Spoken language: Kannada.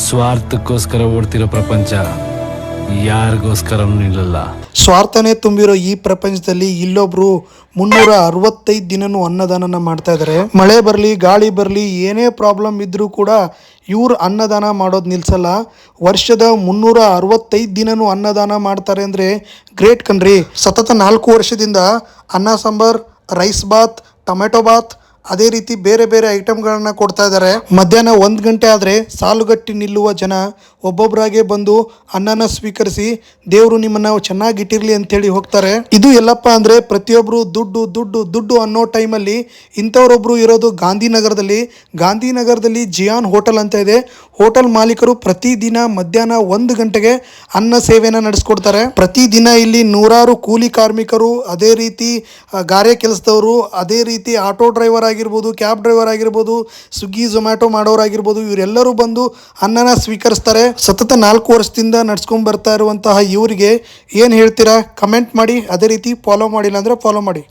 ಸ್ವಾರ್ಥಕ್ಕೋಸ್ಕರ ಓಡ್ತಿರೋ ಪ್ರಪಂಚ ಯಾರಿಗೋಸ್ಕರನೂ ನಿಲ್ಲಲ್ಲ. ಸ್ವಾರ್ಥನೇ ತುಂಬಿರೋ ಈ ಪ್ರಪಂಚದಲ್ಲಿ ಇಲ್ಲೊಬ್ರು 365 ದಿನನೂ ಅನ್ನದಾನನ ಮಾಡ್ತಾ ಇದ್ದಾರೆ. ಮಳೆ ಬರಲಿ ಗಾಳಿ ಬರಲಿ ಏನೇ ಪ್ರಾಬ್ಲಮ್ ಇದ್ರೂ ಕೂಡ ಇವ್ರು ಅನ್ನದಾನ ಮಾಡೋದು ನಿಲ್ಸಲ್ಲ. ವರ್ಷದ 365 ದಿನನೂ ಅನ್ನದಾನ ಮಾಡ್ತಾರೆ ಅಂದರೆ ಗ್ರೇಟ್ ಕಣ್ರಿ. ಸತತ 4 ವರ್ಷದಿಂದ ಅನ್ನ ಸಾಂಬಾರ್, ರೈಸ್ ಬಾತ್, ಟೊಮೆಟೊ ಬಾತ್, ಅದೇ ರೀತಿ ಬೇರೆ ಬೇರೆ ಐಟಮ್ಗಳನ್ನ ಕೊಡ್ತಾ ಇದ್ದಾರೆ. ಮಧ್ಯಾಹ್ನ 1 ಗಂಟೆ ಆದರೆ ಸಾಲುಗಟ್ಟಿ ನಿಲ್ಲುವ ಜನ ಒಬ್ಬೊಬ್ಬರಾಗೆ ಬಂದು ಅನ್ನನ ಸ್ವೀಕರಿಸಿ ದೇವರು ನಿಮ್ಮನ್ನ ಚೆನ್ನಾಗಿಟ್ಟಿರ್ಲಿ ಅಂತೇಳಿ ಹೋಗ್ತಾರೆ. ಇದು ಎಲ್ಲಪ್ಪ ಅಂದರೆ ಪ್ರತಿಯೊಬ್ಬರು ದುಡ್ಡು ದುಡ್ಡು ದುಡ್ಡು ಅನ್ನೋ ಟೈಮಲ್ಲಿ ಇಂಥವರೊಬ್ಬರು ಇರೋದು ಗಾಂಧಿನಗರದಲ್ಲಿ ಜಿಯಾನ್ ಹೋಟೆಲ್ ಅಂತ ಇದೆ. ಹೋಟೆಲ್ ಮಾಲೀಕರು ಪ್ರತಿದಿನ ಮಧ್ಯಾಹ್ನ 1 ಗಂಟೆಗೆ ಅನ್ನ ಸೇವೆನ ನಡೆಸ್ಕೊಡ್ತಾರೆ. ಪ್ರತಿದಿನ ಇಲ್ಲಿ ನೂರಾರು ಕೂಲಿ ಕಾರ್ಮಿಕರು, ಅದೇ ರೀತಿ ಗಾರೆ ಕೆಲಸದವರು, ಅದೇ ರೀತಿ ಆಟೋ ಡ್ರೈವರ್ ಆಗಿರ್ಬೋದು, ಕ್ಯಾಬ್ ಡ್ರೈವರ್ ಆಗಿರ್ಬೋದು, ಸ್ವಿಗ್ಗಿ ಝೊಮ್ಯಾಟೊ ಮಾಡೋರಾಗಿರ್ಬೋದು, ಇವರೆಲ್ಲರೂ ಬಂದು ಅನ್ನನ ಸ್ವೀಕರಿಸ್ತಾರೆ. ಸತತ 4 ವರ್ಷದಿಂದ ನಡ್ಸ್ಕೊಂಡ್ ಬರ್ತಾ ಇರುವಂತಹ ಇವರಿಗೆ ಏನು ಹೇಳ್ತೀರಾ? ಕಮೆಂಟ್ ಮಾಡಿ. ಅದೇ ರೀತಿ ಫಾಲೋ ಮಾಡಿಲ್ಲ ಅಂದರೆ ಫಾಲೋ ಮಾಡಿ.